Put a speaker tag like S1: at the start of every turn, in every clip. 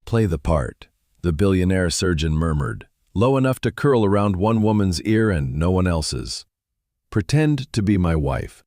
S1: Play the part, the billionaire surgeon murmured, low enough to curl around one woman's ear and no one else's. Pretend to be my wife.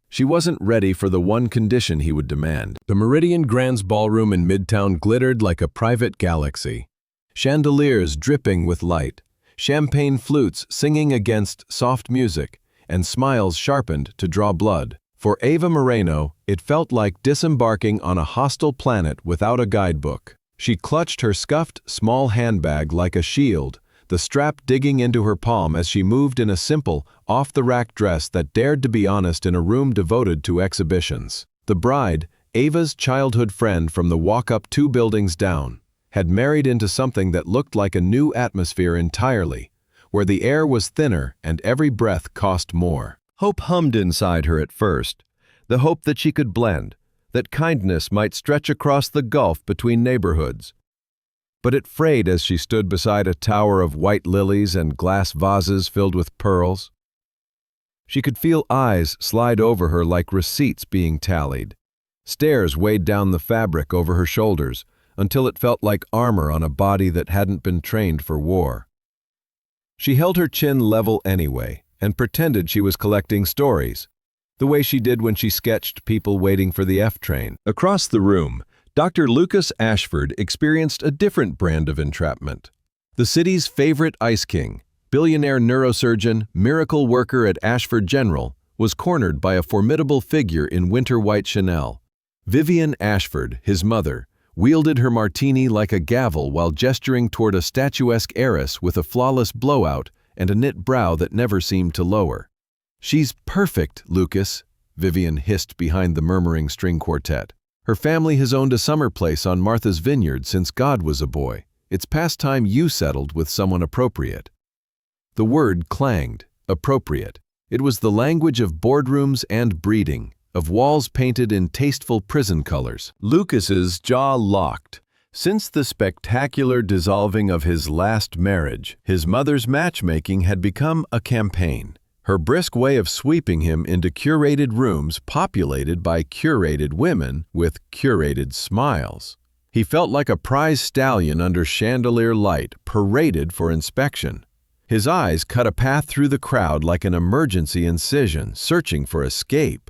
S1: She wasn't ready for the one condition he would demand. The Meridian Grand's ballroom in Midtown glittered like a private galaxy. Chandeliers dripping with light, champagne flutes singing against soft music, and smiles sharpened to draw blood. For Ava Moreno, it felt like disembarking on a hostile planet without a guidebook. She clutched her scuffed, small handbag like a shield, the strap digging into her palm as she moved in a simple, off-the-rack dress that dared to be honest in a room devoted to exhibitions. The bride, Ava's childhood friend from the walk-up 2 buildings down, had married into something that looked like a new atmosphere entirely, where the air was thinner and every breath cost more. Hope hummed inside her at first, the hope that she could blend, that kindness might stretch across the gulf between neighborhoods. But it frayed as she stood beside a tower of white lilies and glass vases filled with pearls. She could feel eyes slide over her like receipts being tallied. Stares weighed down the fabric over her shoulders until it felt like armor on a body that hadn't been trained for war. She held her chin level anyway and pretended she was collecting stories, the way she did when she sketched people waiting for the F train. Across the room, Dr. Lucas Ashford experienced a different brand of entrapment. The city's favorite ice king, billionaire neurosurgeon, miracle worker at Ashford General, was cornered by a formidable figure in winter white Chanel. Vivian Ashford, his mother, wielded her martini like a gavel while gesturing toward a statuesque heiress with a flawless blowout and a knit brow that never seemed to lower. "She's perfect, Lucas," Vivian hissed behind the murmuring string quartet. "Her family has owned a summer place on Martha's Vineyard since God was a boy. It's past time you settled with someone appropriate." The word clanged, appropriate. It was the language of boardrooms and breeding, of walls painted in tasteful prison colors. Lucas's jaw locked. Since the spectacular dissolving of his last marriage, his mother's matchmaking had become a campaign. Her brisk way of sweeping him into curated rooms populated by curated women with curated smiles. He felt like a prize stallion under chandelier light, paraded for inspection. His eyes cut a path through the crowd like an emergency incision, searching for escape.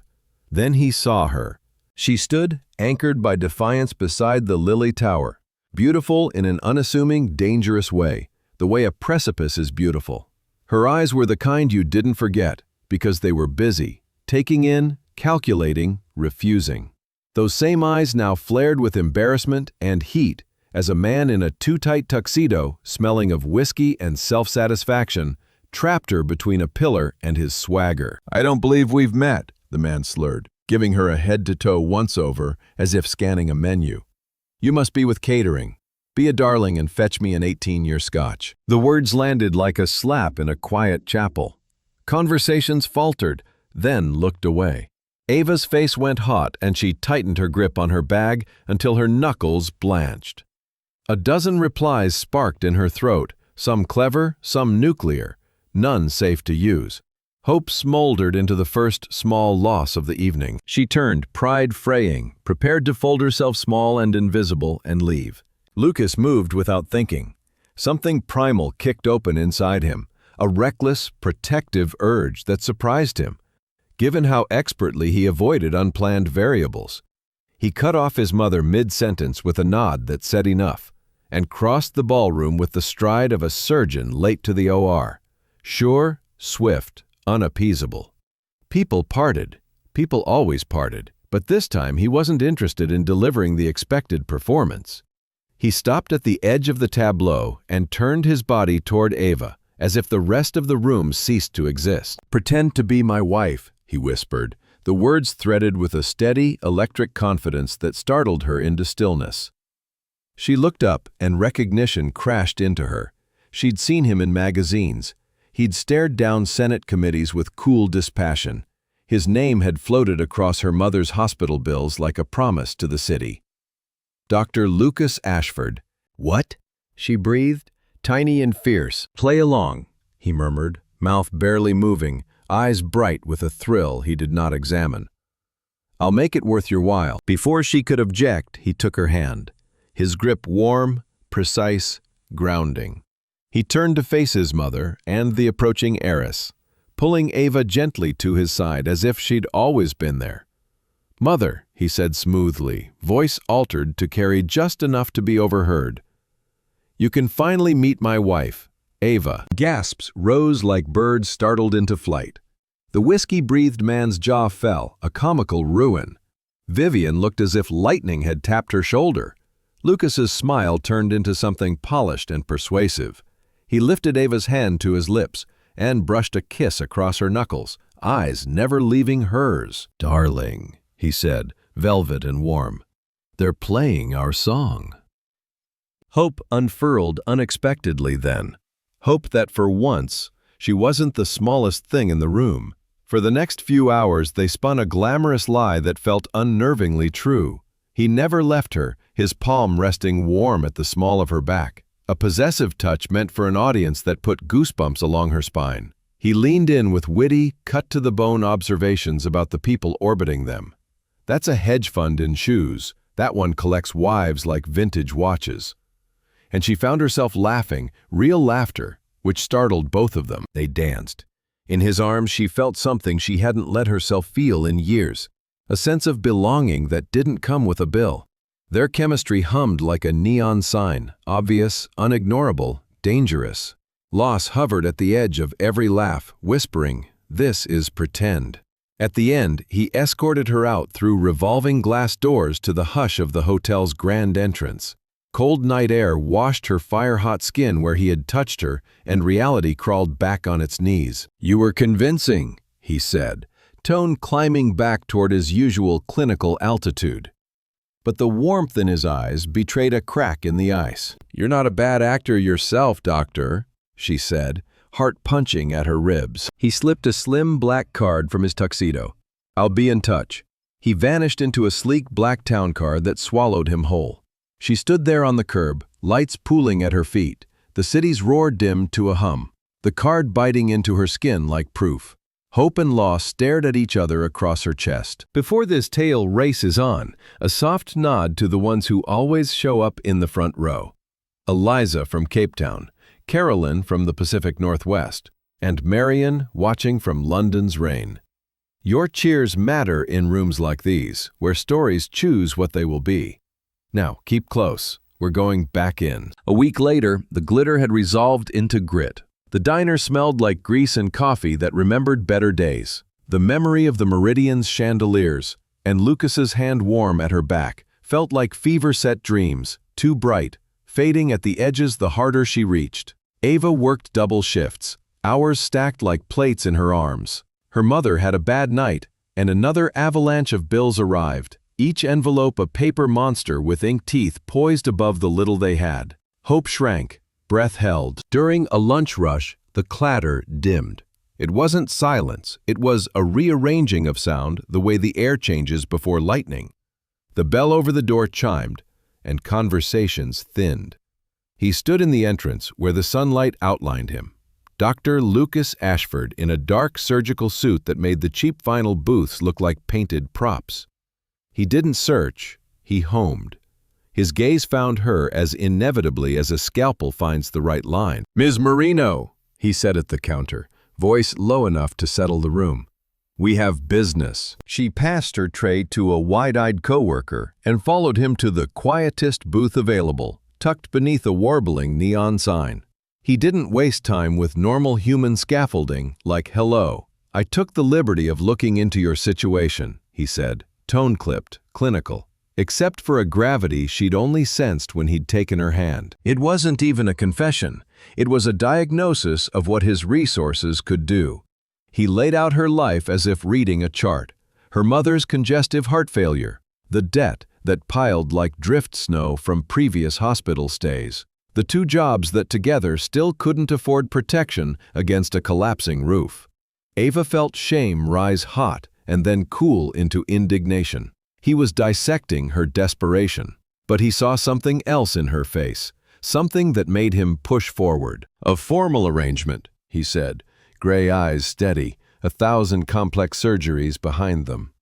S1: Then he saw her. She stood, anchored by defiance beside the Lily Tower, beautiful in an unassuming, dangerous way, the way a precipice is beautiful. Her eyes were the kind you didn't forget, because they were busy, taking in, calculating, refusing. Those same eyes now flared with embarrassment and heat as a man in a too-tight tuxedo, smelling of whiskey and self-satisfaction, trapped her between a pillar and his swagger. "I don't believe we've met," the man slurred, giving her a head-to-toe once-over as if scanning a menu. "You must be with catering. Be a darling and fetch me an 18-year scotch." The words landed like a slap in a quiet chapel. Conversations faltered, then looked away. Ava's face went hot and she tightened her grip on her bag until her knuckles blanched. A dozen replies sparked in her throat, some clever, some nuclear, none safe to use. Hope smoldered into the first small loss of the evening. She turned, pride fraying, prepared to fold herself small and invisible and leave. Lucas moved without thinking. Something primal kicked open inside him, a reckless, protective urge that surprised him, given how expertly he avoided unplanned variables. He cut off his mother mid-sentence with a nod that said enough, and crossed the ballroom with the stride of a surgeon late to the OR. Sure, swift, unappeasable. People parted. People always parted, but this time he wasn't interested in delivering the expected performance. He stopped at the edge of the tableau and turned his body toward Ava, as if the rest of the room ceased to exist. "Pretend to be my wife," he whispered, the words threaded with a steady, electric confidence that startled her into stillness. She looked up and recognition crashed into her. She'd seen him in magazines. He'd stared down Senate committees with cool dispassion. His name had floated across her mother's hospital bills like a promise to the city. Dr. Lucas Ashford. "What?" she breathed, tiny and fierce. "Play along," he murmured, mouth barely moving, eyes bright with a thrill he did not examine. "I'll make it worth your while." Before she could object, he took her hand. his grip warm, precise, grounding. He turned to face his mother and the approaching heiress, pulling Ava gently to his side as if she'd always been there. "Mother," he said smoothly, voice altered to carry just enough to be overheard. "You can finally meet my wife, Ava." Gasps rose like birds startled into flight. The whiskey-breathed man's jaw fell, a comical ruin. Vivian looked as if lightning had tapped her shoulder. Lucas's smile turned into something polished and persuasive. He lifted Ava's hand to his lips and brushed a kiss across her knuckles, eyes never leaving hers. "Darling," he said, velvet and warm. "They're playing our song." Hope unfurled unexpectedly then. Hope that for once, she wasn't the smallest thing in the room. For the next few hours, they spun a glamorous lie that felt unnervingly true. He never left her, his palm resting warm at the small of her back, a possessive touch meant for an audience that put goosebumps along her spine. He leaned in with witty, cut-to-the-bone observations about the people orbiting them. "That's a hedge fund in shoes. That one collects wives like vintage watches." And she found herself laughing, real laughter, which startled both of them. They danced. In his arms, she felt something she hadn't let herself feel in years, a sense of belonging that didn't come with a bill. Their chemistry hummed like a neon sign, obvious, unignorable, dangerous. Loss hovered at the edge of every laugh, whispering, "This is pretend." At the end, he escorted her out through revolving glass doors to the hush of the hotel's grand entrance. Cold night air washed her fire-hot skin where he had touched her, and reality crawled back on its knees. "You were convincing," he said, tone climbing back toward his usual clinical altitude. But the warmth in his eyes betrayed a crack in the ice. "You're not a bad actor yourself, doctor," she said, heart punching at her ribs. He slipped a slim black card from his tuxedo. "I'll be in touch." He vanished into a sleek black town car that swallowed him whole. She stood there on the curb, lights pooling at her feet, the city's roar dimmed to a hum, the card biting into her skin like proof. Hope and loss stared at each other across her chest. Before this tale races on, a soft nod to the ones who always show up in the front row. Eliza from Cape Town, Carolyn from the Pacific Northwest, and Marion watching from London's rain. Your cheers matter in rooms like these, where stories choose what they will be. Now, keep close. We're going back in. A week later, the glitter had resolved into grit. The diner smelled like grease and coffee that remembered better days. The memory of the Meridian's chandeliers, and Lucas's hand warm at her back, felt like fever-set dreams, too bright, fading at the edges the harder she reached. Ava worked double shifts, hours stacked like plates in her arms. Her mother had a bad night, and another avalanche of bills arrived, each envelope a paper monster with ink teeth poised above the little they had. Hope shrank, breath held. During a lunch rush, the clatter dimmed. It wasn't silence, it was a rearranging of sound the way the air changes before lightning. The bell over the door chimed, and conversations thinned. He stood in the entrance where the sunlight outlined him. Dr. Lucas Ashford in a dark surgical suit that made the cheap vinyl booths look like painted props. He didn't search, he homed. His gaze found her as inevitably as a scalpel finds the right line. "Ms. Marino," he said at the counter, voice low enough to settle the room. "We have business." She passed her tray to a wide-eyed coworker and followed him to the quietest booth available, tucked beneath a warbling neon sign. He didn't waste time with normal human scaffolding like "hello. I took the liberty of looking into your situation," he said. Tone-clipped, clinical, except for a gravity she'd only sensed when he'd taken her hand. It wasn't even a confession. It was a diagnosis of what his resources could do. He laid out her life as if reading a chart. Her mother's congestive heart failure, the debt that piled like drift snow from previous hospital stays, the two jobs that together still couldn't afford protection against a collapsing roof. Ava felt shame rise hot and then cool into indignation. He was dissecting her desperation, but he saw something else in her face, something that made him push forward. "A formal arrangement," he said, gray eyes steady, 1,000 complex surgeries behind them.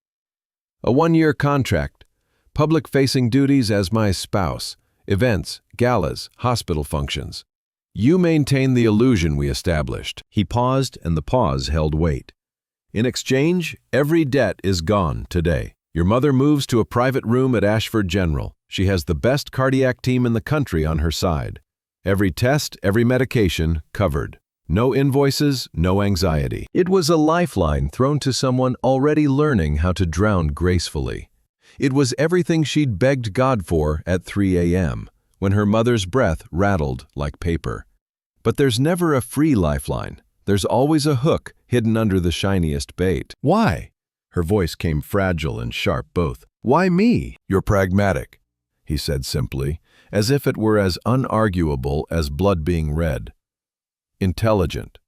S1: "A 1-year contract, public-facing duties as my spouse, events, galas, hospital functions. You maintain the illusion we established." He paused, and the pause held weight. "In exchange, every debt is gone today. Your mother moves to a private room at Ashford General. She has the best cardiac team in the country on her side. Every test, every medication, covered. No invoices, no anxiety." It was a lifeline thrown to someone already learning how to drown gracefully. It was everything she'd begged God for at 3 a.m., when her mother's breath rattled like paper. But there's never a free lifeline. There's always a hook hidden under the shiniest bait. "Why?" Her voice came fragile and sharp both. "Why me?" "You're pragmatic," he said simply, as if it were as unarguable as blood being red. "Intelligent,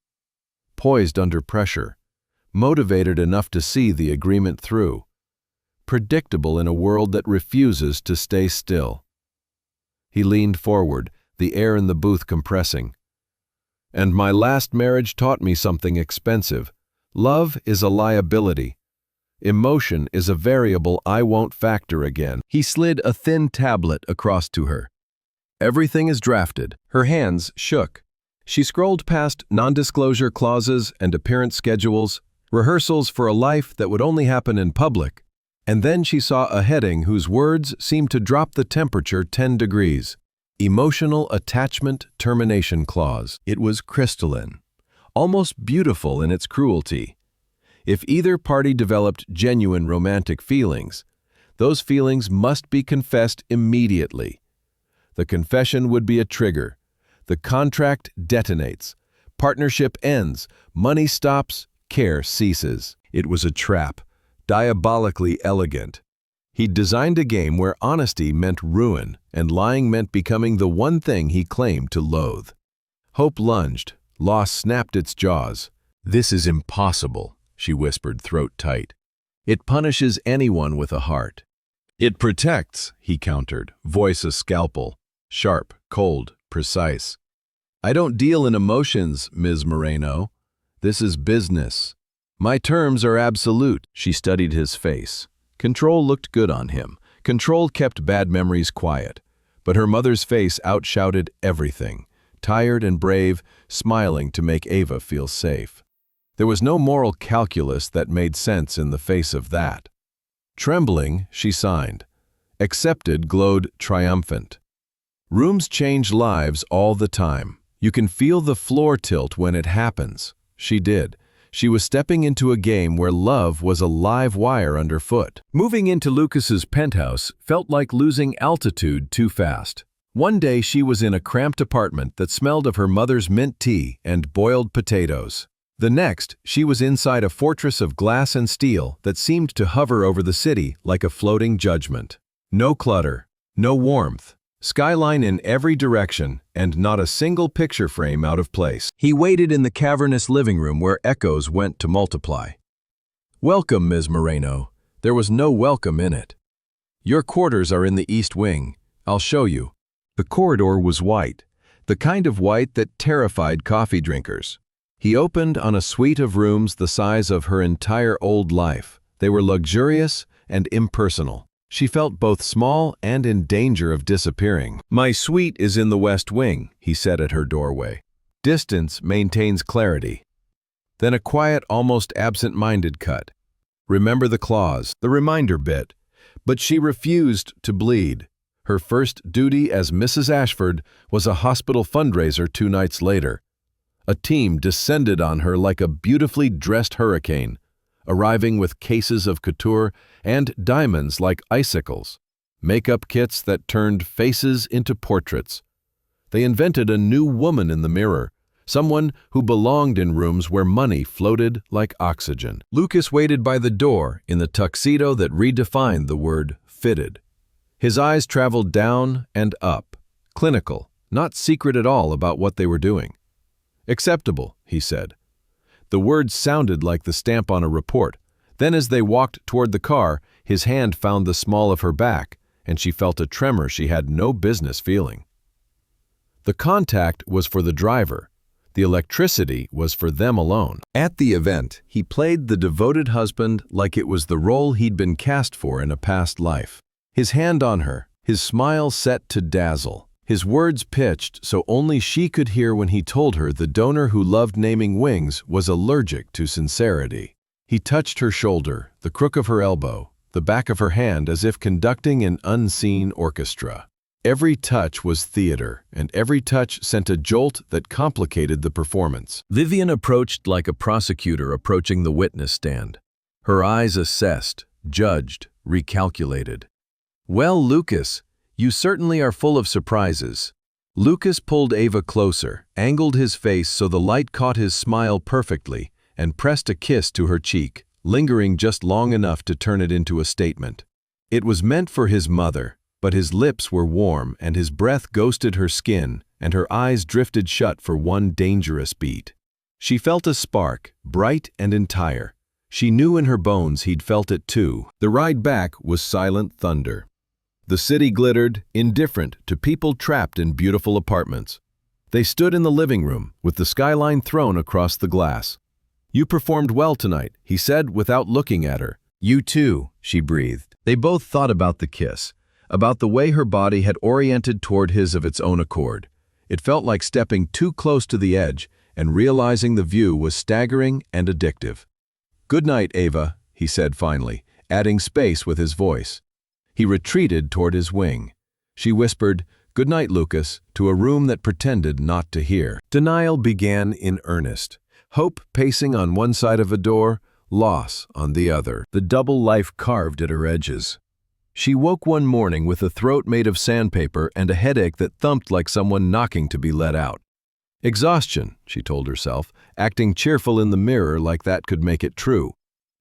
S1: poised under pressure, motivated enough to see the agreement through, predictable in a world that refuses to stay still." He leaned forward, the air in the booth compressing. "And my last marriage taught me something expensive. Love is a liability. Emotion is a variable I won't factor again." He slid a thin tablet across to her. "Everything is drafted." Her hands shook. She scrolled past non-disclosure clauses and appearance schedules, rehearsals for a life that would only happen in public, and then she saw a heading whose words seemed to drop the temperature 10 degrees. Emotional Attachment Termination Clause. It was crystalline, almost beautiful in its cruelty. If either party developed genuine romantic feelings, those feelings must be confessed immediately. The confession would be a trigger. The contract detonates. Partnership ends. Money stops. Care ceases. It was a trap, diabolically elegant. He'd designed a game where honesty meant ruin and lying meant becoming the one thing he claimed to loathe. Hope lunged. Loss snapped its jaws. "This is impossible," she whispered, throat tight. "It punishes anyone with a heart." "It protects," he countered, voice a scalpel, sharp, cold, precise. "I don't deal in emotions, Ms. Moreno. This is business. My terms are absolute." She studied his face. Control looked good on him. Control kept bad memories quiet. But her mother's face outshouted everything, tired and brave, smiling to make Ava feel safe. There was no moral calculus that made sense in the face of that. Trembling, she signed. Accepted glowed triumphant. Rooms change lives all the time. You can feel the floor tilt when it happens. She did. She was stepping into a game where love was a live wire underfoot. Moving into Lucas's penthouse felt like losing altitude too fast. One day she was in a cramped apartment that smelled of her mother's mint tea and boiled potatoes. The next, she was inside a fortress of glass and steel that seemed to hover over the city like a floating judgment. No clutter, no warmth. Skyline in every direction, and not a single picture frame out of place. He waited in the cavernous living room where echoes went to multiply. "Welcome, Ms. Moreno." There was no welcome in it. "Your quarters are in the East Wing. I'll show you." The corridor was white, the kind of white that terrified coffee drinkers. He opened on a suite of rooms the size of her entire old life. They were luxurious and impersonal. She felt both small and in danger of disappearing. "My suite is in the West Wing," he said at her doorway. "Distance maintains clarity." Then a quiet, almost absent-minded cut. "Remember the clause," the reminder bit. But she refused to bleed. Her first duty as Mrs. Ashford was a hospital fundraiser 2 nights later. A team descended on her like a beautifully dressed hurricane, arriving with cases of couture and diamonds like icicles, makeup kits that turned faces into portraits. They invented a new woman in the mirror, someone who belonged in rooms where money floated like oxygen. Lucas waited by the door in the tuxedo that redefined the word fitted. His eyes traveled down and up, clinical, not secret at all about what they were doing. "Acceptable," he said. The words sounded like the stamp on a report. Then as they walked toward the car, his hand found the small of her back, and she felt a tremor she had no business feeling. The contact was for the driver. The electricity was for them alone. At the event, he played the devoted husband like it was the role he'd been cast for in a past life. His hand on her, his smile set to dazzle. His words pitched so only she could hear when he told her the donor who loved naming wings was allergic to sincerity. He touched her shoulder, the crook of her elbow, the back of her hand as if conducting an unseen orchestra. Every touch was theater, and every touch sent a jolt that complicated the performance. Vivian approached like a prosecutor approaching the witness stand. Her eyes assessed, judged, recalculated. "Well, Lucas, you certainly are full of surprises." Lucas pulled Ava closer, angled his face so the light caught his smile perfectly, and pressed a kiss to her cheek, lingering just long enough to turn it into a statement. It was meant for his mother, but his lips were warm and his breath ghosted her skin, and her eyes drifted shut for one dangerous beat. She felt a spark, bright and entire. She knew in her bones he'd felt it too. The ride back was silent thunder. The city glittered, indifferent to people trapped in beautiful apartments. They stood in the living room, with the skyline thrown across the glass. "You performed well tonight," he said without looking at her. "You too," she breathed. They both thought about the kiss, about the way her body had oriented toward his of its own accord. It felt like stepping too close to the edge, and realizing the view was staggering and addictive. "Good night, Ava," he said finally, adding space with his voice. He retreated toward his wing. She whispered, "Good night, Lucas," to a room that pretended not to hear. Denial began in earnest. Hope pacing on one side of a door, loss on the other. The double life carved at her edges. She woke one morning with a throat made of sandpaper and a headache that thumped like someone knocking to be let out. Exhaustion, she told herself, acting cheerful in the mirror like that could make it true.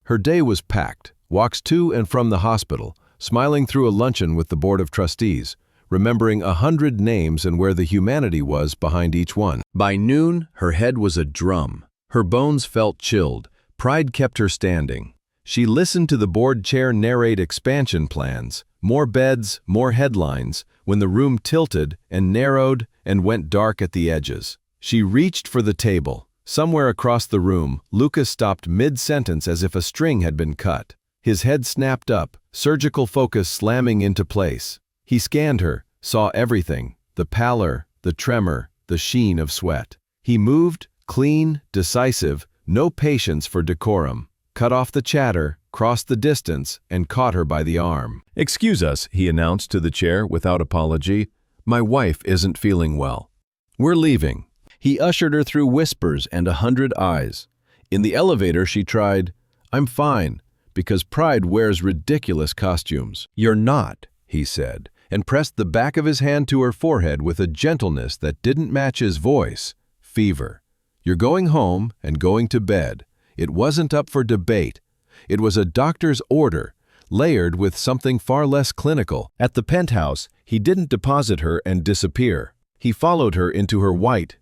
S1: Her day was packed, walks to and from the hospital, smiling through a luncheon with the Board of Trustees, remembering 100 names and where the humanity was behind each one. By noon, her head was a drum. Her bones felt chilled. Pride kept her standing. She listened to the board chair narrate expansion plans, more beds, more headlines, when the room tilted and narrowed and went dark at the edges. She reached for the table. Somewhere across the room, Lucas stopped mid-sentence as if a string had been cut. His head snapped up, surgical focus slamming into place. He scanned her, saw everything, the pallor, the tremor, the sheen of sweat. He moved, clean, decisive, no patience for decorum. Cut off the chatter, crossed the distance, and caught her by the arm. "Excuse us," he announced to the chair without apology. "My wife isn't feeling well. We're leaving." He ushered her through whispers and 100 eyes. In the elevator she tried, "I'm fine," because pride wears ridiculous costumes. "You're not," he said, and pressed the back of his hand to her forehead with a gentleness that didn't match his voice. "Fever. You're going home and going to bed." It wasn't up for debate. It was a doctor's order, layered with something far less clinical. At the penthouse, he didn't deposit her and disappear. He followed her into her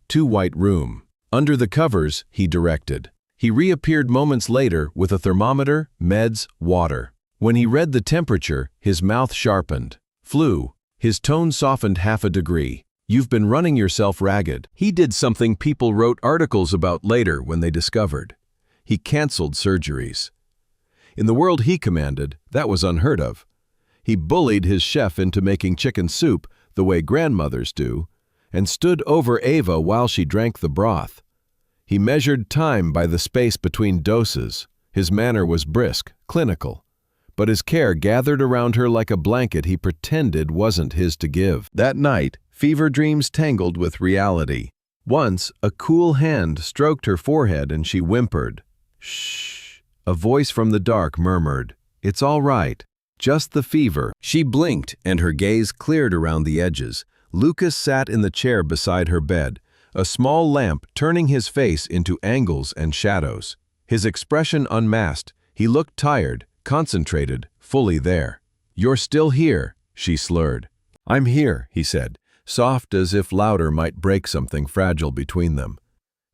S1: too white room. Under the covers, he directed. He reappeared moments later with a thermometer, meds, water. When he read the temperature, his mouth sharpened. "Flu." His tone softened half a degree. "You've been running yourself ragged." He did something people wrote articles about later when they discovered. He canceled surgeries. In the world he commanded, that was unheard of. He bullied his chef into making chicken soup the way grandmothers do, and stood over Ava while she drank the broth. He measured time by the space between doses. His manner was brisk, clinical, but his care gathered around her like a blanket he pretended wasn't his to give. That night, fever dreams tangled with reality. Once, a cool hand stroked her forehead and she whimpered. "Shh." A voice from the dark murmured, "It's all right. Just the fever." She blinked and her gaze cleared around the edges. Lucas sat in the chair beside her bed, a small lamp turning his face into angles and shadows. His expression unmasked, he looked tired, concentrated, fully there. "You're still here," she slurred. "I'm here," he said, soft as if louder might break something fragile between them.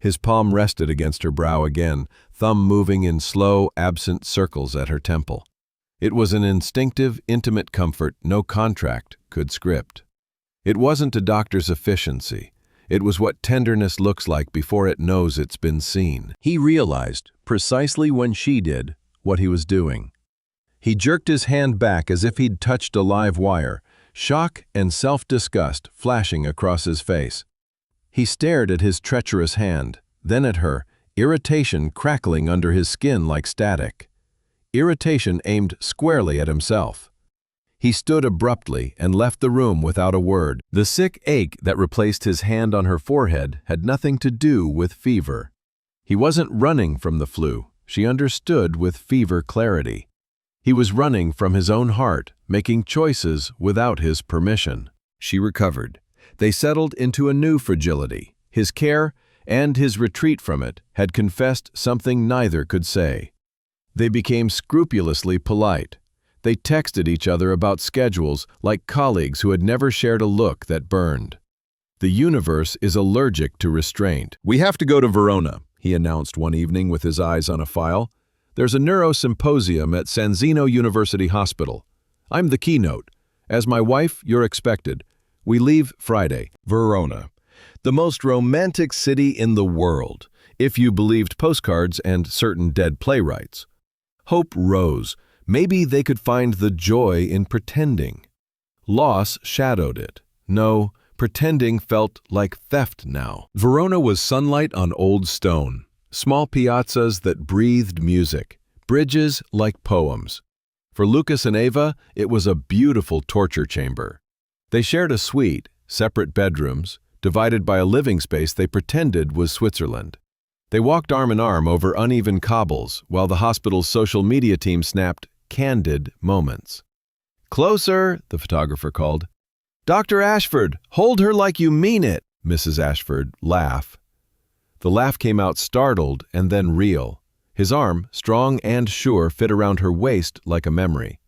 S1: His palm rested against her brow again, thumb moving in slow, absent circles at her temple. It was an instinctive, intimate comfort no contract could script. It wasn't a doctor's efficiency. It was what tenderness looks like before it knows it's been seen. He realized, precisely when she did, what he was doing. He jerked his hand back as if he'd touched a live wire, shock and self-disgust flashing across his face. He stared at his treacherous hand, then at her, irritation crackling under his skin like static. Irritation aimed squarely at himself. He stood abruptly and left the room without a word. The sick ache that replaced his hand on her forehead had nothing to do with fever. He wasn't running from the flu, she understood with fever clarity. He was running from his own heart, making choices without his permission. She recovered. They settled into a new fragility. His care and his retreat from it had confessed something neither could say. They became scrupulously polite. They texted each other about schedules like colleagues who had never shared a look that burned. The universe is allergic to restraint. "We have to go to Verona," he announced one evening with his eyes on a file. "There's a neurosymposium at San Zeno University Hospital. I'm the keynote. As my wife, you're expected. We leave Friday." Verona, the most romantic city in the world, if you believed postcards and certain dead playwrights. Hope rose. Maybe they could find the joy in pretending. Loss shadowed it. No, pretending felt like theft now. Verona was sunlight on old stone, small piazzas that breathed music, bridges like poems. For Lucas and Eva, it was a beautiful torture chamber. They shared a suite, separate bedrooms, divided by a living space they pretended was Switzerland. They walked arm in arm over uneven cobbles while the hospital's social media team snapped candid moments. "Closer," the photographer called. "Dr. Ashford, hold her like you mean it," Mrs. Ashford laughed. The laugh came out startled and then real. His arm, strong and sure, fit around her waist like a memory.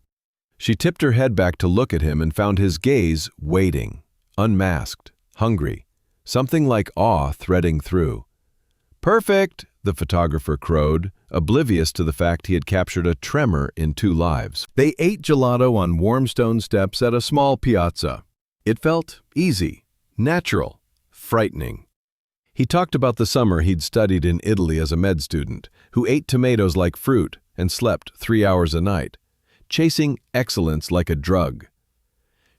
S1: She tipped her head back to look at him and found his gaze waiting, unmasked, hungry, something like awe threading through. "Perfect," the photographer crowed, oblivious to the fact he had captured a tremor in two lives. They ate gelato on warm stone steps at a small piazza. It felt easy, natural, frightening. He talked about the summer he'd studied in Italy as a med student, who ate tomatoes like fruit and slept 3 hours a night, chasing excellence like a drug.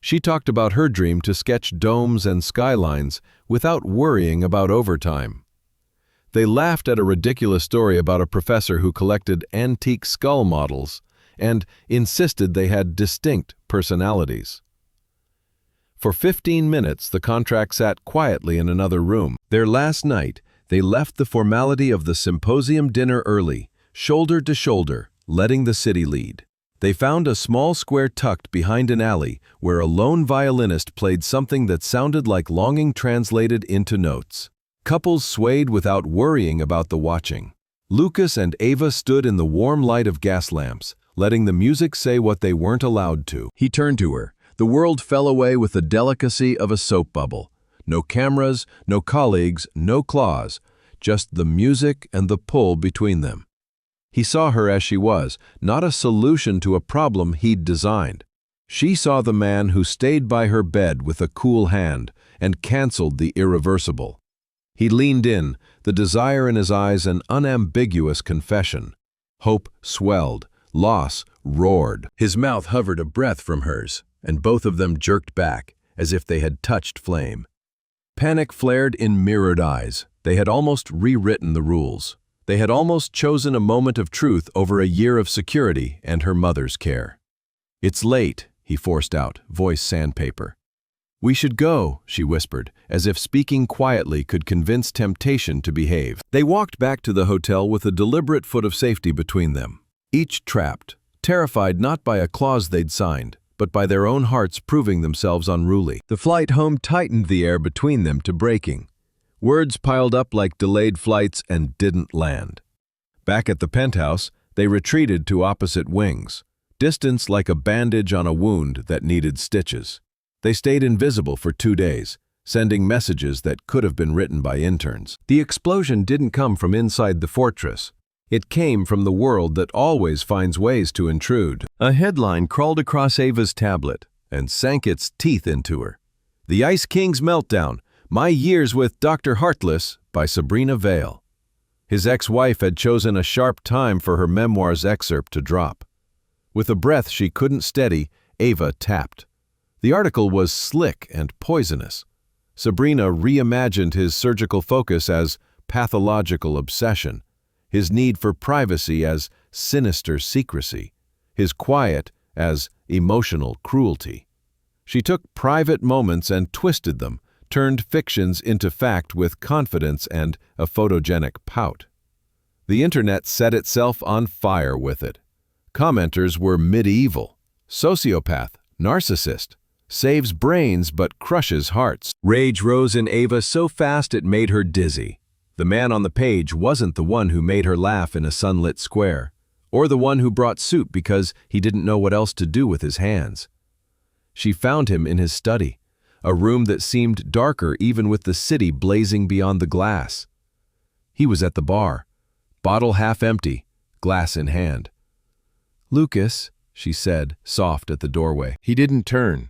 S1: She talked about her dream to sketch domes and skylines without worrying about overtime. They laughed at a ridiculous story about a professor who collected antique skull models and insisted they had distinct personalities. For 15 minutes, the contract sat quietly in another room. Their last night, they left the formality of the symposium dinner early, shoulder to shoulder, letting the city lead. They found a small square tucked behind an alley where a lone violinist played something that sounded like longing translated into notes. Couples swayed without worrying about the watching. Lucas and Eva stood in the warm light of gas lamps, letting the music say what they weren't allowed to. He turned to her. The world fell away with the delicacy of a soap bubble. No cameras, no colleagues, no claws, just the music and the pull between them. He saw her as she was, not a solution to a problem he'd designed. She saw the man who stayed by her bed with a cool hand and canceled the irreversible. He leaned in, the desire in his eyes an unambiguous confession. Hope swelled, loss roared. His mouth hovered a breath from hers, and both of them jerked back, as if they had touched flame. Panic flared in mirrored eyes. They had almost rewritten the rules. They had almost chosen a moment of truth over a year of security and her mother's care. "It's late," he forced out, voice sandpaper. "We should go," she whispered, as if speaking quietly could convince temptation to behave. They walked back to the hotel with a deliberate foot of safety between them, each trapped, terrified not by a clause they'd signed, but by their own hearts proving themselves unruly. The flight home tightened the air between them to breaking. Words piled up like delayed flights and didn't land. Back at the penthouse, they retreated to opposite wings, distance like a bandage on a wound that needed stitches. They stayed invisible for 2 days, sending messages that could have been written by interns. The explosion didn't come from inside the fortress. It came from the world that always finds ways to intrude. A headline crawled across Ava's tablet and sank its teeth into her. "The Ice King's Meltdown, My Years with Dr. Heartless" by Sabrina Vale. His ex-wife had chosen a sharp time for her memoir's excerpt to drop. With a breath she couldn't steady, Ava tapped. The article was slick and poisonous. Sabrina reimagined his surgical focus as pathological obsession, his need for privacy as sinister secrecy, his quiet as emotional cruelty. She took private moments and twisted them, turned fictions into fact with confidence and a photogenic pout. The internet set itself on fire with it. Commenters were medieval, sociopath, narcissist, saves brains but crushes hearts. Rage rose in Ava so fast it made her dizzy. The man on the page wasn't the one who made her laugh in a sunlit square, or the one who brought soup because he didn't know what else to do with his hands. She found him in his study, a room that seemed darker even with the city blazing beyond the glass. He was at the bar, bottle half empty, glass in hand. "Lucas," she said, soft at the doorway. He didn't turn.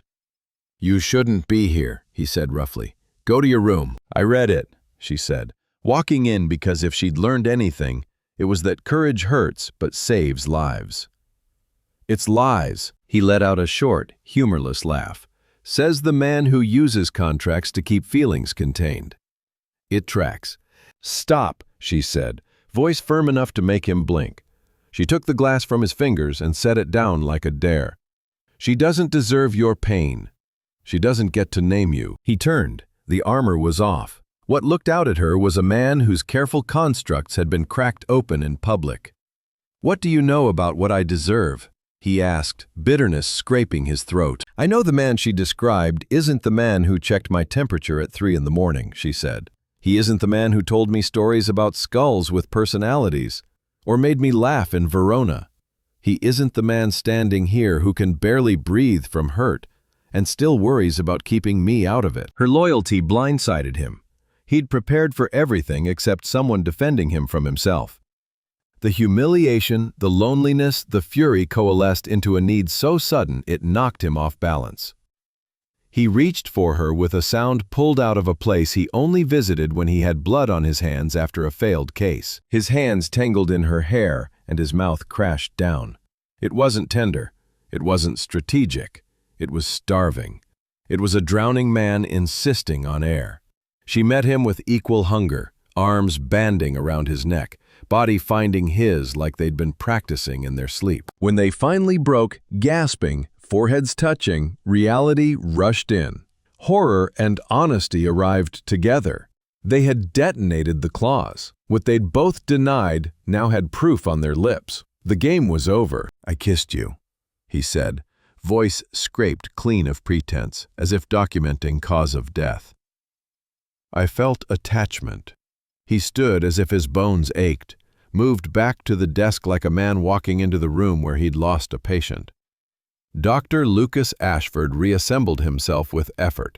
S1: "You shouldn't be here," he said roughly. "Go to your room." "I read it," she said, walking in because if she'd learned anything, it was that courage hurts but saves lives. "It's lies." He let out a short, humorless laugh. "Says the man who uses contracts to keep feelings contained." "It tracks." "Stop," she said, voice firm enough to make him blink. She took the glass from his fingers and set it down like a dare. "She doesn't deserve your pain. She doesn't get to name you." He turned. The armor was off. What looked out at her was a man whose careful constructs had been cracked open in public. "What do you know about what I deserve?" he asked, bitterness scraping his throat. "I know the man she described isn't the man who checked my temperature at 3 in the morning, she said. He isn't the man who told me stories about skulls with personalities, or made me laugh in Verona. He isn't the man standing here who can barely breathe from hurt, and still worries about keeping me out of it." Her loyalty blindsided him. He'd prepared for everything except someone defending him from himself. The humiliation, the loneliness, the fury coalesced into a need so sudden it knocked him off balance. He reached for her with a sound pulled out of a place he only visited when he had blood on his hands after a failed case. His hands tangled in her hair and his mouth crashed down. It wasn't tender. It wasn't strategic. It was starving. It was a drowning man insisting on air. She met him with equal hunger, arms banding around his neck, body finding his like they'd been practicing in their sleep. When they finally broke, gasping, foreheads touching, reality rushed in. Horror and honesty arrived together. They had detonated the claws. What they'd both denied now had proof on their lips. The game was over. "I kissed you," he said, voice scraped clean of pretense, as if documenting cause of death. "I felt attachment." He stood as if his bones ached, moved back to the desk like a man walking into the room where he'd lost a patient. Dr. Lucas Ashford reassembled himself with effort,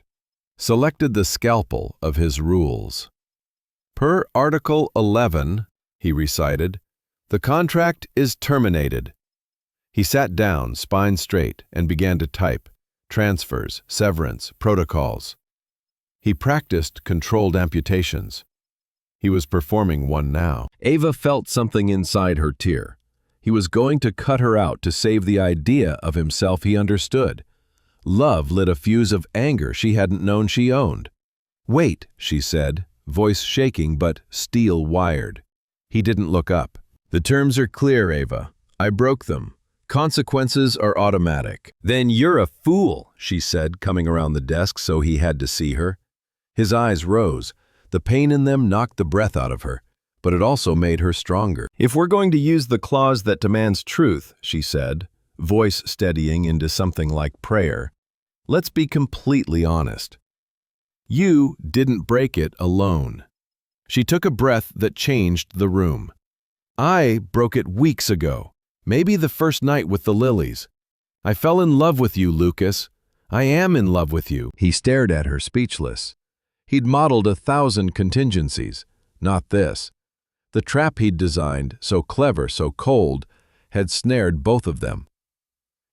S1: selected the scalpel of his rules. "Per Article 11, he recited, "the contract is terminated." He sat down, spine straight, and began to type, transfers, severance, protocols. He practiced controlled amputations. He was performing one now. Ava felt something inside her tear. He was going to cut her out to save the idea of himself he understood. Love lit a fuse of anger she hadn't known she owned. "Wait," she said, voice shaking but steel-wired. He didn't look up. "The terms are clear, Ava. I broke them. Consequences are automatic." "Then you're a fool," she said, coming around the desk so he had to see her. His eyes rose. The pain in them knocked the breath out of her, but it also made her stronger. "If we're going to use the clause that demands truth," she said, voice steadying into something like prayer, "let's be completely honest. You didn't break it alone." She took a breath that changed the room. "I broke it weeks ago, maybe the first night with the lilies. I fell in love with you, Lucas. I am in love with you." He stared at her, speechless. He'd modeled 1,000 contingencies, not this. The trap he'd designed, so clever, so cold, had snared both of them.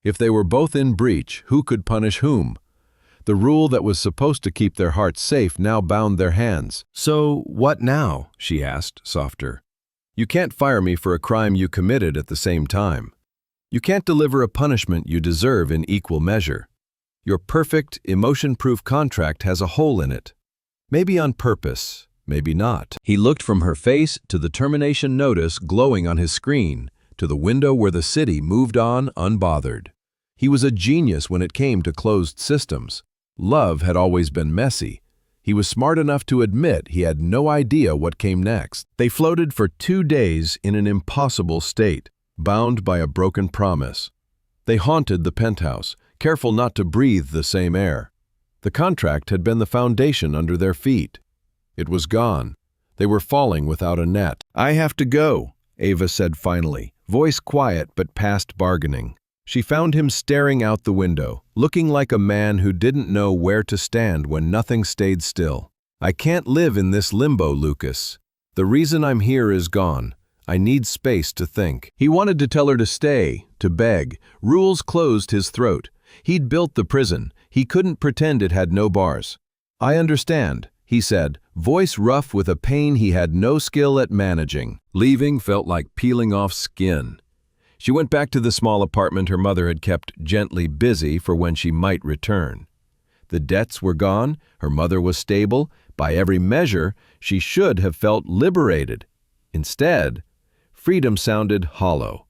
S1: If they were both in breach, who could punish whom? The rule that was supposed to keep their hearts safe now bound their hands. "So what now?" she asked, softer. "You can't fire me for a crime you committed at the same time. You can't deliver a punishment you deserve in equal measure. Your perfect, emotion-proof contract has a hole in it. Maybe on purpose, maybe not. He looked from her face to the termination notice glowing on his screen, to the window where the city moved on unbothered. He was a genius when it came to closed systems. Love had always been messy. He was smart enough to admit he had no idea what came next. They floated for 2 days in an impossible state, bound by a broken promise. They haunted the penthouse, careful not to breathe the same air. The contract had been the foundation under their feet. It was gone. They were falling without a net. "I have to go," Ava said finally, voice quiet but past bargaining. She found him staring out the window, looking like a man who didn't know where to stand when nothing stayed still. "I can't live in this limbo, Lucas. The reason I'm here is gone. I need space to think." He wanted to tell her to stay, to beg. Rules closed his throat. He'd built the prison. He couldn't pretend it had no bars. "I understand," he said, voice rough with a pain he had no skill at managing. Leaving felt like peeling off skin. She went back to the small apartment her mother had kept gently busy for when she might return. The debts were gone, her mother was stable. By every measure, she should have felt liberated. Instead, freedom sounded hollow.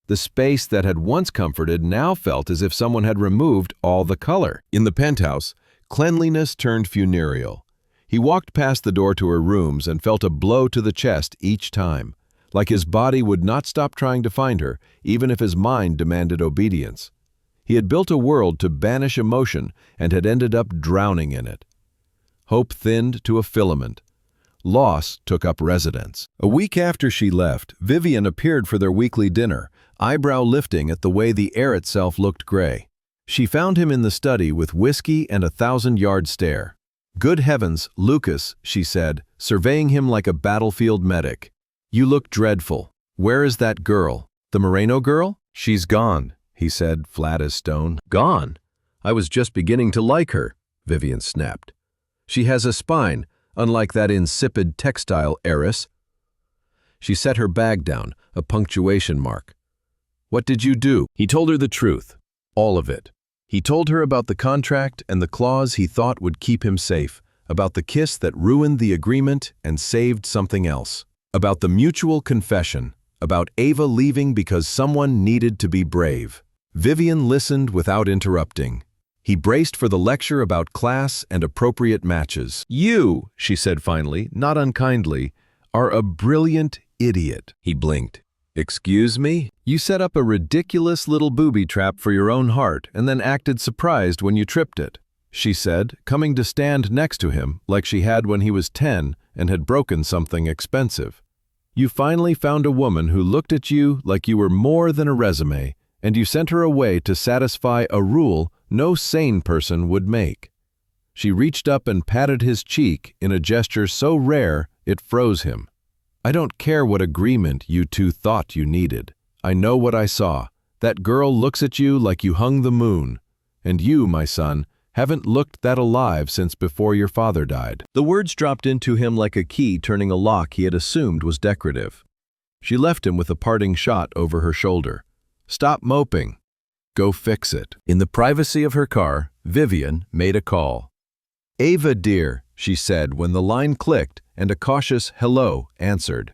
S1: The space that had once comforted now felt as if someone had removed all the color. In the penthouse, cleanliness turned funereal. He walked past the door to her rooms and felt a blow to the chest each time, like his body would not stop trying to find her, even if his mind demanded obedience. He had built a world to banish emotion and had ended up drowning in it. Hope thinned to a filament. Loss took up residence. A week after she left, Vivian appeared for their weekly dinner, eyebrow lifting at the way the air itself looked gray. She found him in the study with whiskey and a 1,000-yard stare. "Good heavens, Lucas," she said, surveying him like a battlefield medic. "You look dreadful. Where is that girl? The Moreno girl?" "She's gone," he said, flat as stone. "Gone? I was just beginning to like her," Vivian snapped. "She has a spine, unlike that insipid textile heiress." She set her bag down, a punctuation mark. "What did you do?" He told her the truth. All of it. He told her about the contract and the clause he thought would keep him safe, about the kiss that ruined the agreement and saved something else, about the mutual confession, about Ava leaving because someone needed to be brave. Vivian listened without interrupting. He braced for the lecture about class and appropriate matches. "You," she said finally, not unkindly, "are a brilliant idiot." He blinked. "Excuse me? You set up a ridiculous little booby trap for your own heart and then acted surprised when you tripped it," she said, coming to stand next to him like she had when he was 10 and had broken something expensive. "You finally found a woman who looked at you like you were more than a resume, and you sent her away to satisfy a rule no sane person would make." She reached up and patted his cheek in a gesture so rare it froze him. "I don't care what agreement you two thought you needed. I know what I saw. That girl looks at you like you hung the moon. And you, my son, haven't looked that alive since before your father died." The words dropped into him like a key turning a lock he had assumed was decorative. She left him with a parting shot over her shoulder. "Stop moping. Go fix it." In the privacy of her car, Vivian made a call. "Ava, dear," she said when the line clicked and a cautious hello answered.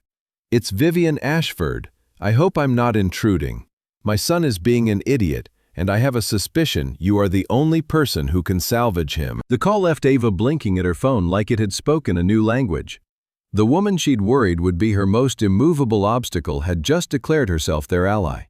S1: "It's Vivian Ashford. I hope I'm not intruding. My son is being an idiot, and I have a suspicion you are the only person who can salvage him." The call left Ava blinking at her phone like it had spoken a new language. The woman she'd worried would be her most immovable obstacle had just declared herself their ally.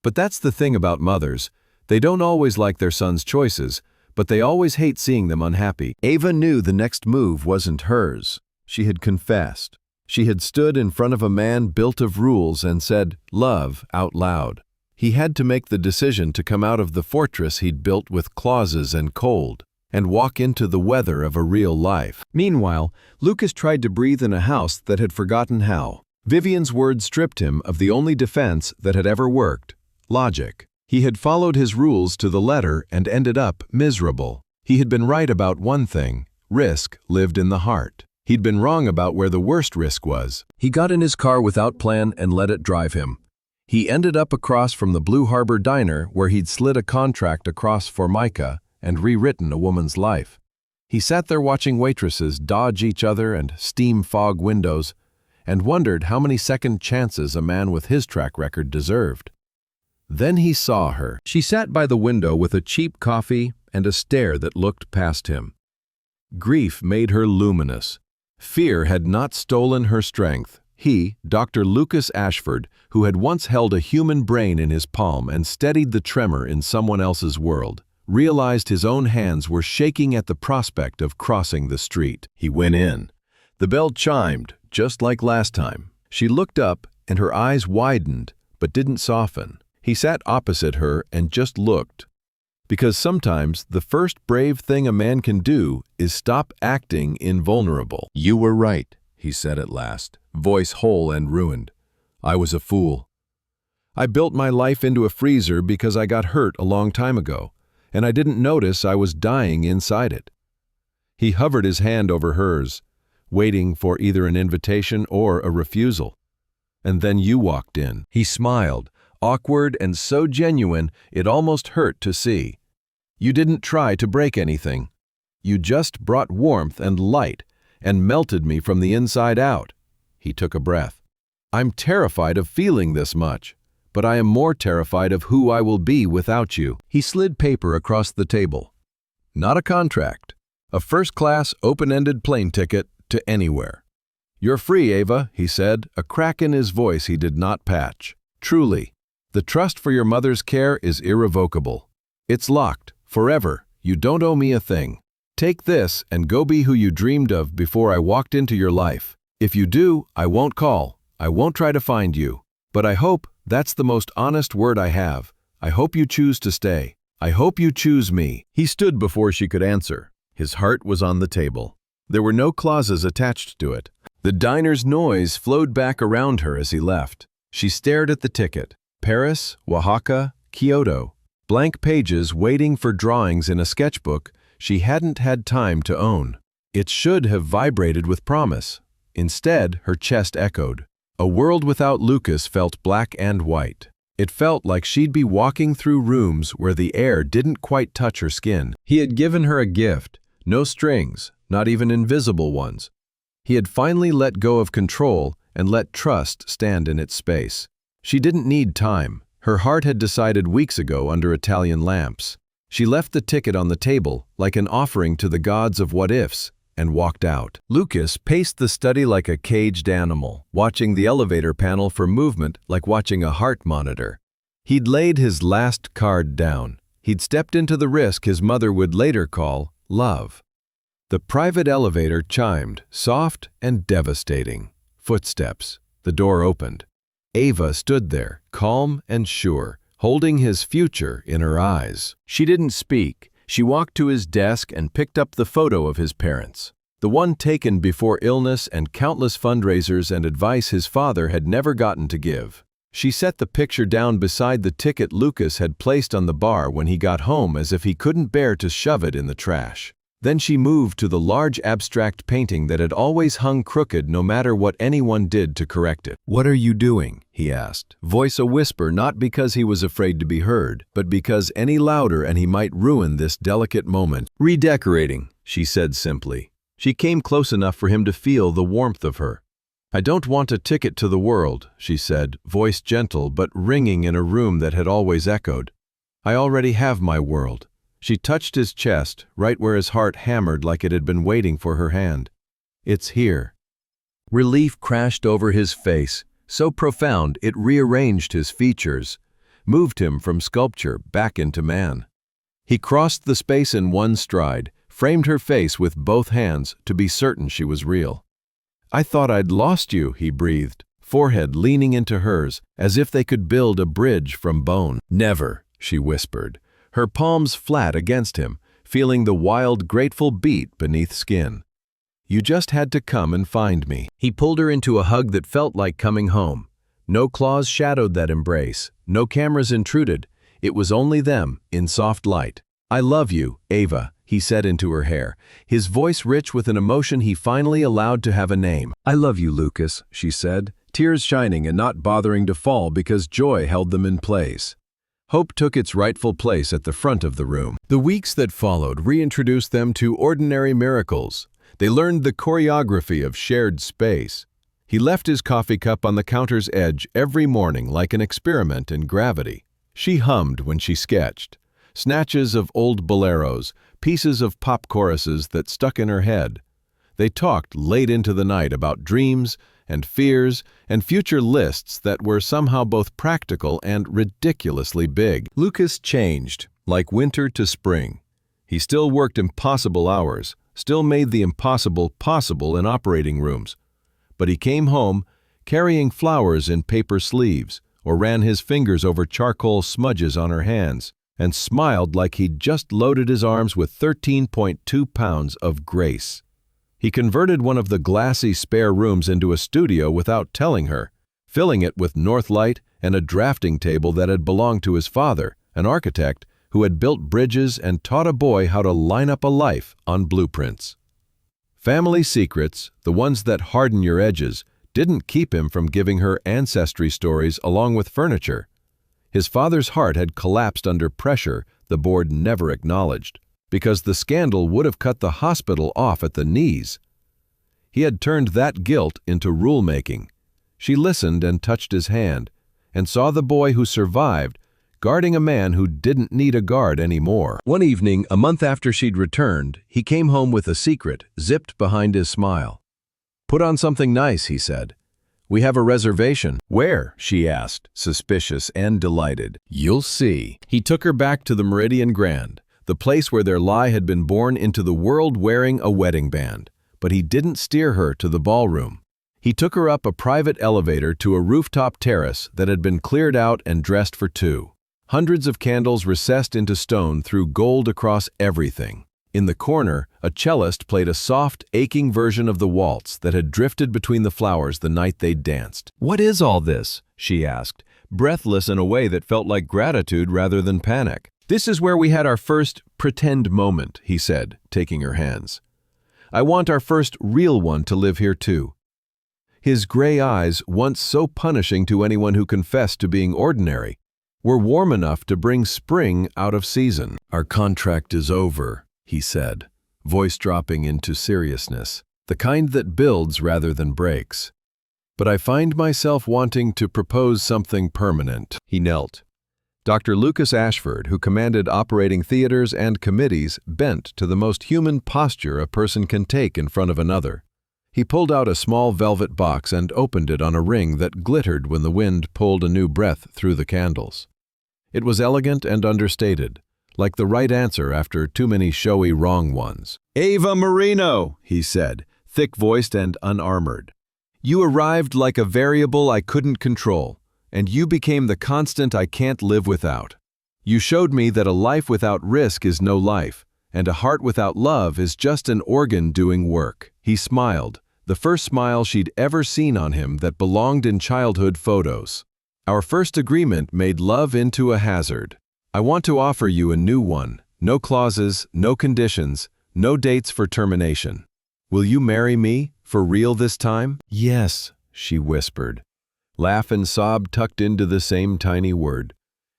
S1: But that's the thing about mothers. They don't always like their sons' choices, but they always hate seeing them unhappy. Ava knew the next move wasn't hers. She had confessed. She had stood in front of a man built of rules and said, "Love," out loud. He had to make the decision to come out of the fortress he'd built with clauses and cold, and walk into the weather of a real life. Meanwhile, Lucas tried to breathe in a house that had forgotten how. Vivian's words stripped him of the only defense that had ever worked: logic. He had followed his rules to the letter and ended up miserable. He had been right about one thing: risk lived in the heart. He'd been wrong about where the worst risk was. He got in his car without plan and let it drive him. He ended up across from the Blue Harbor Diner where he'd slid a contract across Formica and rewritten a woman's life. He sat there watching waitresses dodge each other and steam fog windows, and wondered how many second chances a man with his track record deserved. Then he saw her. She sat by the window with a cheap coffee and a stare that looked past him. Grief made her luminous. Fear had not stolen her strength. He, Dr. Lucas Ashford, who had once held a human brain in his palm and steadied the tremor in someone else's world, realized his own hands were shaking at the prospect of crossing the street. He went in. The bell chimed, just like last time. She looked up, and her eyes widened, but didn't soften. He sat opposite her and just looked. Because sometimes the first brave thing a man can do is stop acting invulnerable. "You were right," he said at last, voice whole and ruined. "I was a fool. I built my life into a freezer because I got hurt a long time ago, and I didn't notice I was dying inside it." He hovered his hand over hers, waiting for either an invitation or a refusal. And then you walked in. He smiled, awkward and so genuine it almost hurt to see. You didn't try to break anything. You just brought warmth and light and melted me from the inside out. He took a breath. "I'm terrified of feeling this much, but I am more terrified of who I will be without you." He slid paper across the table. "Not a contract. A first-class, open-ended plane ticket to anywhere." "You're free, Ava," he said, a crack in his voice he did not patch. "Truly. The trust for your mother's care is irrevocable. It's locked, forever. You don't owe me a thing. Take this and go be who you dreamed of before I walked into your life. If you do, I won't call. I won't try to find you. But I hope that's the most honest word I have. I hope you choose to stay. I hope you choose me." He stood before she could answer. His heart was on the table. There were no clauses attached to it. The diner's noise flowed back around her as he left. She stared at the ticket. Paris, Oaxaca, Kyoto. Blank pages waiting for drawings in a sketchbook she hadn't had time to own. It should have vibrated with promise. Instead, her chest echoed. A world without Lucas felt black and white. It felt like she'd be walking through rooms where the air didn't quite touch her skin. He had given her a gift, no strings, not even invisible ones. He had finally let go of control and let trust stand in its space. She didn't need time. Her heart had decided weeks ago under Italian lamps. She left the ticket on the table, like an offering to the gods of what-ifs, and walked out. Lucas paced the study like a caged animal, watching the elevator panel for movement like watching a heart monitor. He'd laid his last card down. He'd stepped into the risk his mother would later call love. The private elevator chimed, soft and devastating. Footsteps. The door opened. Ava stood there, calm and sure, holding his future in her eyes. She didn't speak. She walked to his desk and picked up the photo of his parents, the one taken before illness and countless fundraisers and advice his father had never gotten to give. She set the picture down beside the ticket Lucas had placed on the bar when he got home as if he couldn't bear to shove it in the trash. Then she moved to the large abstract painting that had always hung crooked no matter what anyone did to correct it. "What are you doing?" he asked, voice a whisper, not because he was afraid to be heard, but because any louder and he might ruin this delicate moment. "Redecorating," she said simply. She came close enough for him to feel the warmth of her. "I don't want a ticket to the world," she said, voice gentle but ringing in a room that had always echoed. "I already have my world." She touched his chest, right where his heart hammered like it had been waiting for her hand. "It's here." Relief crashed over his face, so profound it rearranged his features, moved him from sculpture back into man. He crossed the space in one stride, framed her face with both hands to be certain she was real. "I thought I'd lost you," he breathed, forehead leaning into hers, as if they could build a bridge from bone. "Never," she whispered, her palms flat against him, feeling the wild, grateful beat beneath skin. "You just had to come and find me." He pulled her into a hug that felt like coming home. No claws shadowed that embrace, no cameras intruded. It was only them, in soft light. "I love you, Ava," he said into her hair, his voice rich with an emotion he finally allowed to have a name. "I love you, Lucas," she said, tears shining and not bothering to fall because joy held them in place. Hope took its rightful place at the front of the room. The weeks that followed reintroduced them to ordinary miracles. They learned the choreography of shared space. He left his coffee cup on the counter's edge every morning like an experiment in gravity. She hummed when she sketched, snatches of old boleros, pieces of pop choruses that stuck in her head. They talked late into the night about dreams and fears and future lists that were somehow both practical and ridiculously big. Lucas changed, like winter to spring. He still worked impossible hours, still made the impossible possible in operating rooms. But he came home carrying flowers in paper sleeves, or ran his fingers over charcoal smudges on her hands, and smiled like he'd just loaded his arms with 13.2 pounds of grace. He converted one of the glassy spare rooms into a studio without telling her, filling it with north light and a drafting table that had belonged to his father, an architect who had built bridges and taught a boy how to line up a life on blueprints. Family secrets, the ones that harden your edges, didn't keep him from giving her ancestry stories along with furniture. His father's heart had collapsed under pressure the board never acknowledged, because the scandal would have cut the hospital off at the knees. He had turned that guilt into rulemaking. She listened and touched his hand, and saw the boy who survived guarding a man who didn't need a guard anymore. One evening, a month after she'd returned, he came home with a secret zipped behind his smile. "Put on something nice," he said. "We have a reservation." "Where?" she asked, suspicious and delighted. "You'll see." He took her back to the Meridian Grand, the place where their lie had been born into the world wearing a wedding band. But he didn't steer her to the ballroom. He took her up a private elevator to a rooftop terrace that had been cleared out and dressed for two. Hundreds of candles recessed into stone threw gold across everything. In the corner, a cellist played a soft, aching version of the waltz that had drifted between the flowers the night they'd danced. "What is all this?" she asked, breathless in a way that felt like gratitude rather than panic. "This is where we had our first pretend moment," he said, taking her hands. "I want our first real one to live here too." His gray eyes, once so punishing to anyone who confessed to being ordinary, were warm enough to bring spring out of season. "Our contract is over," he said, voice dropping into seriousness, the kind that builds rather than breaks. "But I find myself wanting to propose something permanent." He knelt. Dr. Lucas Ashford, who commanded operating theaters and committees, bent to the most human posture a person can take in front of another. He pulled out a small velvet box and opened it on a ring that glittered when the wind pulled a new breath through the candles. It was elegant and understated, like the right answer after too many showy wrong ones. "Ava Marino," he said, thick-voiced and unarmored. "You arrived like a variable I couldn't control, and you became the constant I can't live without. You showed me that a life without risk is no life, and a heart without love is just an organ doing work." He smiled, the first smile she'd ever seen on him that belonged in childhood photos. "Our first agreement made love into a hazard. I want to offer you a new one. No clauses, no conditions, no dates for termination. Will you marry me, for real this time?" "Yes," she whispered, laugh and sob tucked into the same tiny word.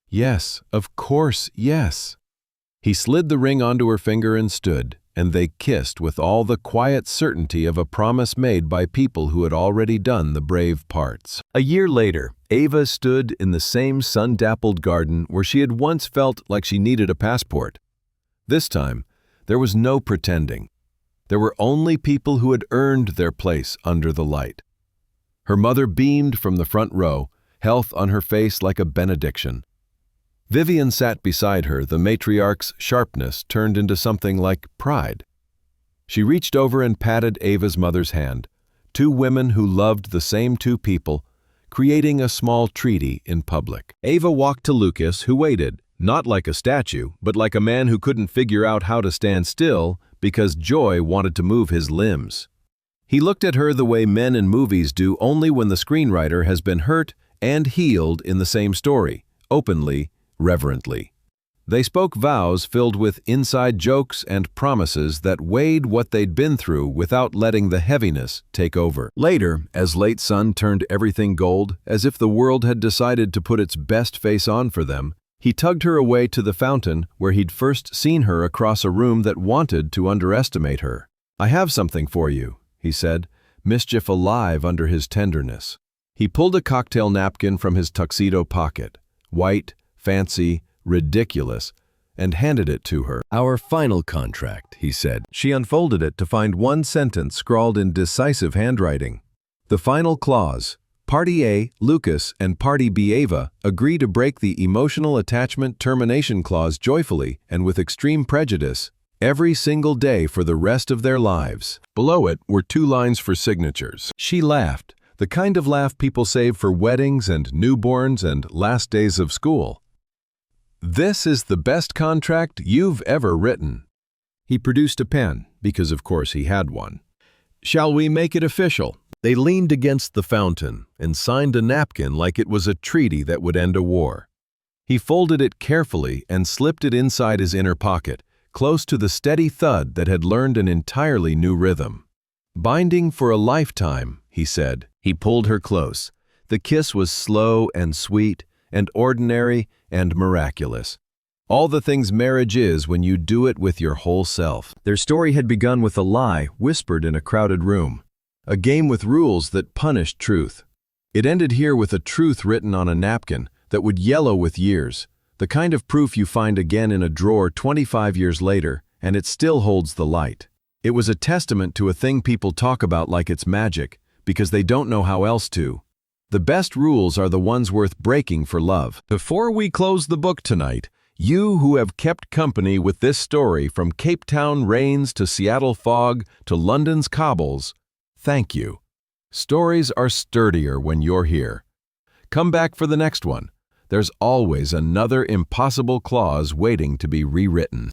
S1: "Yes, of course, yes." He slid the ring onto her finger and stood, and they kissed with all the quiet certainty of a promise made by people who had already done the brave parts. A year later, Ava stood in the same sun-dappled garden where she had once felt like she needed a passport. This time, there was no pretending. There were only people who had earned their place under the light. Her mother beamed from the front row, health on her face like a benediction. Vivian sat beside her, the matriarch's sharpness turned into something like pride. She reached over and patted Ava's mother's hand, two women who loved the same two people, creating a small treaty in public. Ava walked to Lucas, who waited, not like a statue, but like a man who couldn't figure out how to stand still because joy wanted to move his limbs. He looked at her the way men in movies do only when the screenwriter has been hurt and healed in the same story, openly, reverently. They spoke vows filled with inside jokes and promises that weighed what they'd been through without letting the heaviness take over. Later, as late sun turned everything gold, as if the world had decided to put its best face on for them, He tugged her away to the fountain where he'd first seen her across a room that wanted to underestimate her. "I have something for you," he said, mischief alive under his tenderness. He pulled a cocktail napkin from his tuxedo pocket, white, fancy, ridiculous, and handed it to her. "Our final contract," he said. She unfolded it to find one sentence scrawled in decisive handwriting. The final clause: Party A, Lucas, and Party B, Ava, agree to break the emotional attachment termination clause joyfully and with extreme prejudice, every single day for the rest of their lives. Below it were 2 lines for signatures. She laughed, the kind of laugh people save for weddings and newborns and last days of school. "This is the best contract you've ever written." He produced a pen, because of course he had one. "Shall we make it official?" They leaned against the fountain and signed a napkin like it was a treaty that would end a war. He folded it carefully and slipped it inside his inner pocket, close to the steady thud that had learned an entirely new rhythm. "Binding for a lifetime," he said. He pulled her close. The kiss was slow and sweet and ordinary and miraculous. All the things marriage is when you do it with your whole self. Their story had begun with a lie whispered in a crowded room. A game with rules that punished truth. It ended here with a truth written on a napkin that would yellow with years, the kind of proof you find again in a drawer 25 years later, and it still holds the light. It was a testament to a thing people talk about like it's magic, because they don't know how else to. The best rules are the ones worth breaking for love. Before we close the book tonight, you who have kept company with this story from Cape Town rains to Seattle fog to London's cobbles, thank you. Stories are sturdier when you're here. Come back for the next one. There's always another impossible clause waiting to be rewritten.